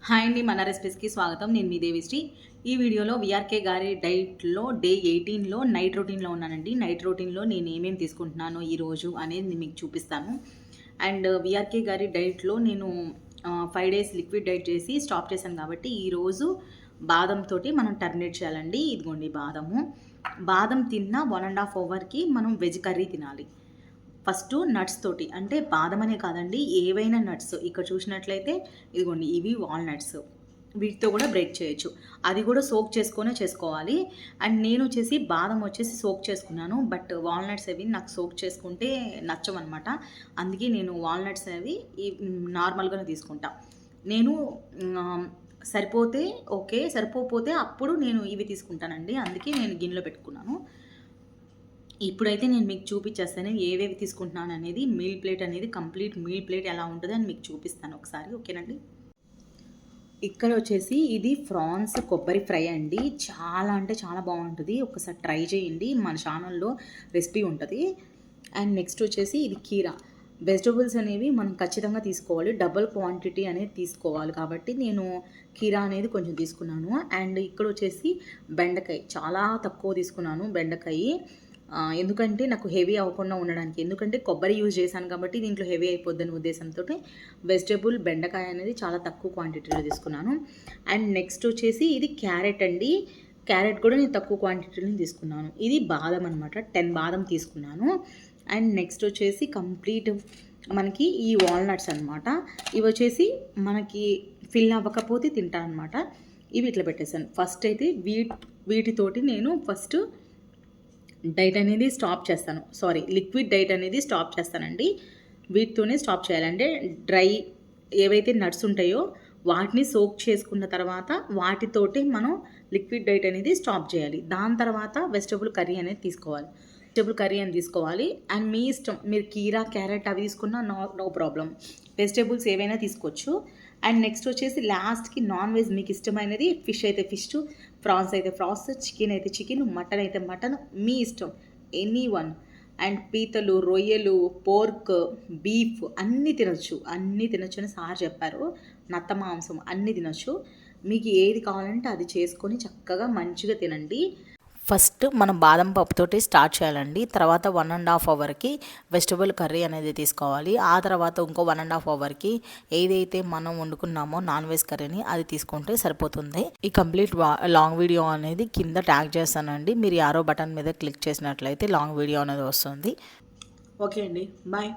Hi అండి, మన రెసిపీస్కి స్వాగతం. నేను మీ దేవిశ్రీ. ఈ వీడియోలో విఆర్కే గారి డైట్లో డే 18లో నైట్ రొటీన్లో ఉన్నానండి. నైట్ రొటీన్లో నేను ఏమేమి తీసుకుంటున్నానో ఈరోజు అనేది మీకు చూపిస్తాను. అండ్ విఆర్కే గారి డైట్లో నేను 5 డేస్ లిక్విడ్ డైట్ చేసి స్టాప్ చేశాను కాబట్టి ఈరోజు బాదం తోటి మనం టర్మినేట్ చేయాలండి. ఇదిగోండి బాదము. బాదం తిన్న 1.5 అవర్కి మనం వెజ్ కర్రీ తినాలి. ఫస్ట్ నట్స్ తోటి, అంటే బాదం అనే కాదండి, ఏవైనా నట్స్. ఇక్కడ చూసినట్లయితే ఇదిగోండి, ఇవి వాల్నట్స్. వీటితో కూడా బ్రేక్ చేయొచ్చు. అది కూడా సోక్ చేసుకొనే చేసుకోవాలి. అండ్ నేను వచ్చేసి బాదం వచ్చేసి సోక్ చేసుకున్నాను, బట్ వాల్నట్స్ అవి నాకు సోక్ చేసుకుంటే నచ్చవన్నమాట. అందుకే నేను వాల్నట్స్ అవి నార్మల్గానే తీసుకుంటా. నేను సరిపోతే ఓకే, సరిపోతే అప్పుడు నేను ఇవి తీసుకుంటానండి. అందుకే నేను గిన్నెలో పెట్టుకున్నాను. ఇప్పుడైతే నేను మీకు చూపించేస్తాను ఏవేవి తీసుకుంటున్నాను అనేది. మీల్ ప్లేట్ అనేది, కంప్లీట్ మీల్ ప్లేట్ ఎలా ఉంటుంది అని మీకు చూపిస్తాను ఒకసారి. ఓకేనండి. ఇక్కడ వచ్చేసి ఇది ఫ్రాన్స్ కొబ్బరి ఫ్రై అండి. చాలా అంటే చాలా బాగుంటుంది. ఒకసారి ట్రై చేయండి, మన ఛానల్లో రెసిపీ ఉంటుంది. అండ్ నెక్స్ట్ వచ్చేసి ఇది కీరా. వెజిటబుల్స్ అనేవి మనం ఖచ్చితంగా తీసుకోవాలి, డబుల్ క్వాంటిటీ అనేది తీసుకోవాలి. కాబట్టి నేను కీరా అనేది కొంచెం తీసుకున్నాను. అండ్ ఇక్కడ వచ్చేసి బెండకాయ చాలా తక్కువ తీసుకున్నాను. బెండకాయ ఎందుకంటే నాకు హెవీ అవ్వకుండా ఉండడానికి, ఎందుకంటే కొబ్బరి యూజ్ చేశాను కాబట్టి దీంట్లో హెవీ అయిపోద్దని ఉద్దేశంతో వెజిటేబుల్ బెండకాయ అనేది చాలా తక్కువ క్వాంటిటీలో తీసుకున్నాను. అండ్ నెక్స్ట్ వచ్చేసి ఇది క్యారెట్ అండి. క్యారెట్ కూడా నేను తక్కువ క్వాంటిటీలో తీసుకున్నాను. ఇది బాదం అనమాట, 10 బాదం తీసుకున్నాను. అండ్ నెక్స్ట్ వచ్చేసి కంప్లీట్ మనకి ఈ వాల్నట్స్ అనమాట. ఇవి వచ్చేసి మనకి ఫిల్ అవ్వకపోతే తింటాను అనమాట. ఇవి ఇట్లా పెట్టేశాను. ఫస్ట్ అయితే వీటితోటి నేను ఫస్ట్ డైట్ అనేది స్టాప్ చేస్తాను. లిక్విడ్ డైట్ అనేది స్టాప్ చేస్తానండి. వీటితోనే స్టాప్ చేయాలంటే డ్రై ఏవైతే నట్స్ ఉంటాయో వాటిని సోక్ చేసుకున్న తర్వాత వాటితోటి మనం లిక్విడ్ డైట్ అనేది స్టాప్ చేయాలి. దాని తర్వాత వెజిటబుల్ కర్రీ అనేది తీసుకోవాలి. అండ్ మీ ఇష్టం, మీరు కీరా క్యారెట్ అవి తీసుకున్నా నో ప్రాబ్లం. వెజిటేబుల్స్ ఏవైనా తీసుకోవచ్చు. అండ్ నెక్స్ట్ వచ్చేసి లాస్ట్కి నాన్ వెజ్ మీకు ఇష్టమైనది. ఫిష్ అయితే ఫిష్, ప్రాన్స్ అయితే ప్రాన్స్, చికెన్ అయితే చికెన్, మటన్ అయితే మటన్, మీ ఇష్టం, ఎనీ వన్. అండ్ పీతలు, రొయ్యలు, పోర్క్, బీఫ్ అన్నీ తినొచ్చు అని సార్ చెప్పారు. నత్త మాంసం అన్నీ తినొచ్చు. మీకు ఏది కావాలంటే అది చేసుకొని చక్కగా మంచిగా తినండి. ఫస్ట్ మనం బాదం పప్పుతోటి స్టార్ట్ చేయాలండి. తర్వాత 1.5 అవర్కి వెజిటబుల్ కర్రీ అనేది తీసుకోవాలి. ఆ తర్వాత ఇంకో 1.5 అవర్కి ఏదైతే మనం వండుకున్నామో నాన్ వెజ్ కర్రీని అది తీసుకుంటే సరిపోతుంది. ఈ కంప్లీట్ లాంగ్ వీడియో అనేది కింద ట్యాగ్ చేస్తానండి. మీరు యారో బటన్ మీద క్లిక్ చేసినట్లయితే లాంగ్ వీడియో అనేది వస్తుంది. ఓకే అండి, బాయ్.